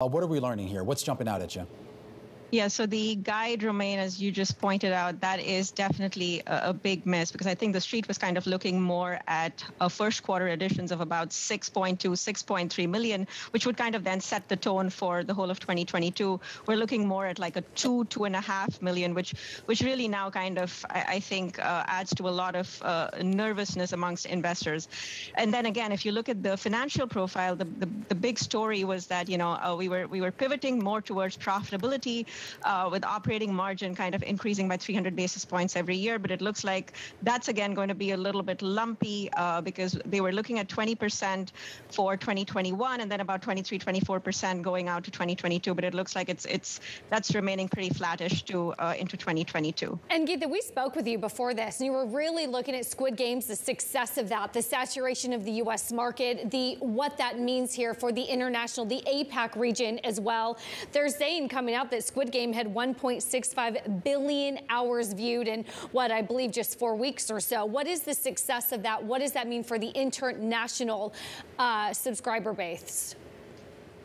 What are we learning here? What's jumping out at you? Yeah, so the guide, Romaine, as you just pointed out, that is definitely a big miss, because I think the street was kind of looking more at first quarter additions of about 6.2, 6.3 million, which would kind of then set the tone for the whole of 2022. We're looking more at like a 2.5 million, which really now kind of, I think, adds to a lot of nervousness amongst investors. And then again, if you look at the financial profile, the big story was that, we were pivoting more towards profitability, with operating margin kind of increasing by 300 basis points every year. But it looks like that's, again, going to be a little bit lumpy, because they were looking at 20% for 2021 and then about 23, 24% going out to 2022. But it looks like that's remaining pretty flattish into 2022. And Geeta, we spoke with you before this, and you were really looking at Squid Games, the success of that, the saturation of the U.S. market, what that means here for the international, the APAC region as well. They're saying coming out that Squid Game had 1.65 billion hours viewed in what I believe just 4 weeks or so. What is the success of that? What does that mean for the international subscriber base?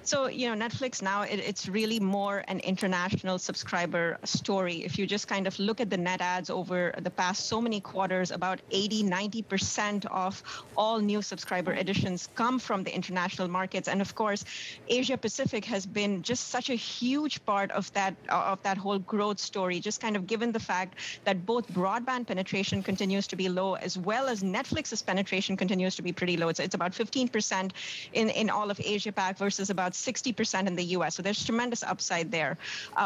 So, Netflix now, it's really more an international subscriber story. If you just kind of look at the net adds over the past so many quarters, about 80-90% of all new subscriber additions come from the international markets. And of course, Asia Pacific has been just such a huge part of that whole growth story, just kind of given the fact that both broadband penetration continues to be low, as well as Netflix's penetration continues to be pretty low. It's about 15% in all of Asia Pac versus about 60% in the U.S. So there's tremendous upside there.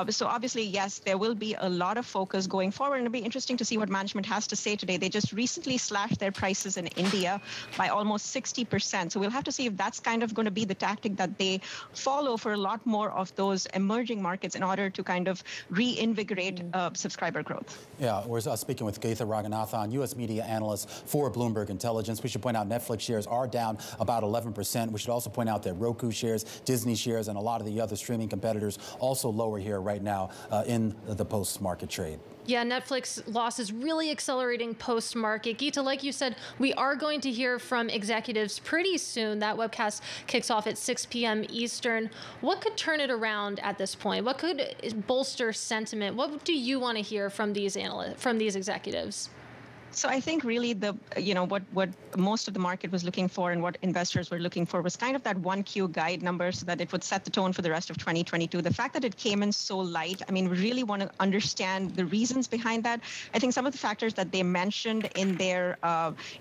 So obviously, yes, there will be a lot of focus going forward, and it'll be interesting to see what management has to say today. They just recently slashed their prices in India by almost 60%. So we'll have to see if that's kind of going to be the tactic that they follow for a lot more of those emerging markets in order to kind of reinvigorate subscriber growth. Yeah, we're speaking with Geeta Raghunathan, U.S. media analyst for Bloomberg Intelligence. We should point out Netflix shares are down about 11%. We should also point out that Roku shares, Disney shares, and a lot of the other streaming competitors also lower here right now in the post-market trade. Yeah, Netflix losses really accelerating post-market. Geeta, like you said, we are going to hear from executives pretty soon. That webcast kicks off at 6 p.m. Eastern. What could turn it around at this point? What could bolster sentiment? What do you want to hear from these analysts, from these executives? So I think really what most of the market was looking for and what investors were looking for was kind of that 1Q guide number, so that it would set the tone for the rest of 2022. The fact that it came in so light, I mean, we really want to understand the reasons behind that. I think some of the factors that they mentioned in their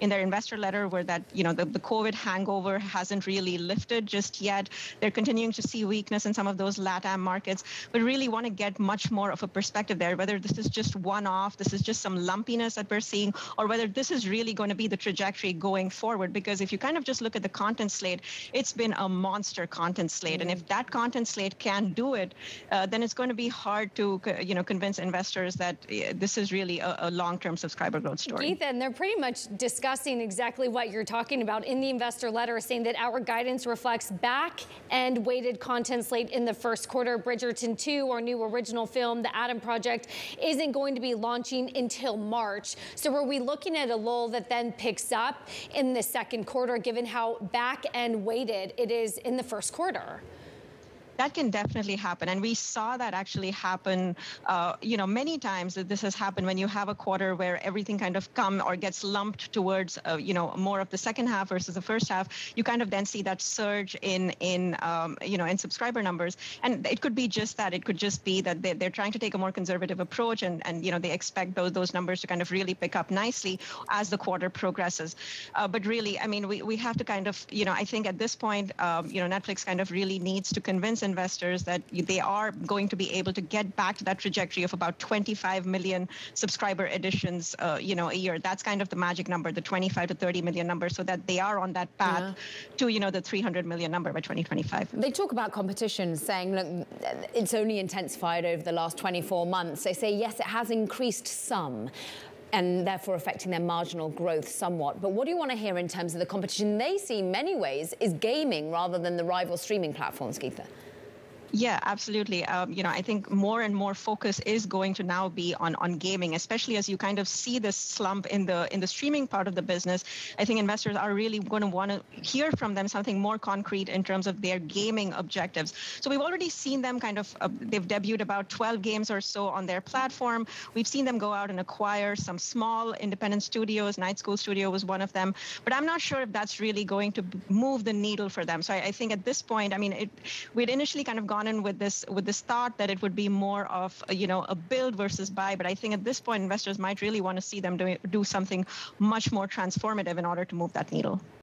investor letter were that the COVID hangover hasn't really lifted just yet. They're continuing to see weakness in some of those LATAM markets, but really want to get much more of a perspective there, whether this is just one-off, this is just some lumpiness that we're seeing, or whether this is really going to be the trajectory going forward. Because if you kind of just look at the content slate, it's been a monster content slate. And if that content slate can't do it, then it's going to be hard to convince investors that this is really a long-term subscriber growth story. Ethan, they're pretty much discussing exactly what you're talking about in the investor letter, saying that our guidance reflects back-end weighted content slate in the first quarter. Bridgerton 2, our new original film, The Adam Project, isn't going to be launching until March. So are we looking at a lull that then picks up in the second quarter, given how back-end weighted it is in the first quarter? That can definitely happen. And we saw that actually happen, many times that this has happened when you have a quarter where everything kind of gets lumped towards, more of the second half versus the first half. You kind of then see that surge in subscriber numbers. And it could be just that. It could just be that they're trying to take a more conservative approach, and they expect those numbers to kind of really pick up nicely as the quarter progresses. But really, I mean, we have to kind of, I think at this point, Netflix kind of really needs to convince investors that they are going to be able to get back to that trajectory of about 25 million subscriber additions, a year. That's kind of the magic number, the 25 to 30 million number, so that they are on that path to, the 300 million number by 2025. They talk about competition, saying, look, it's only intensified over the last 24 months. They say, yes, it has increased some, and therefore affecting their marginal growth somewhat. But what do you want to hear in terms of the competition they see in many ways is gaming rather than the rival streaming platforms, Geeta? Yeah, absolutely. I think more and more focus is going to now be on gaming, especially as you kind of see this slump in the streaming part of the business. I think investors are really going to want to hear from them something more concrete in terms of their gaming objectives. So we've already seen them they've debuted about 12 games or so on their platform. We've seen them go out and acquire some small independent studios. Night School Studio was one of them, but I'm not sure if that's really going to move the needle for them. So I think at this point, we'd initially kind of gone in with this thought that it would be more of a build versus buy, but I think at this point investors might really want to see them do something much more transformative in order to move that needle.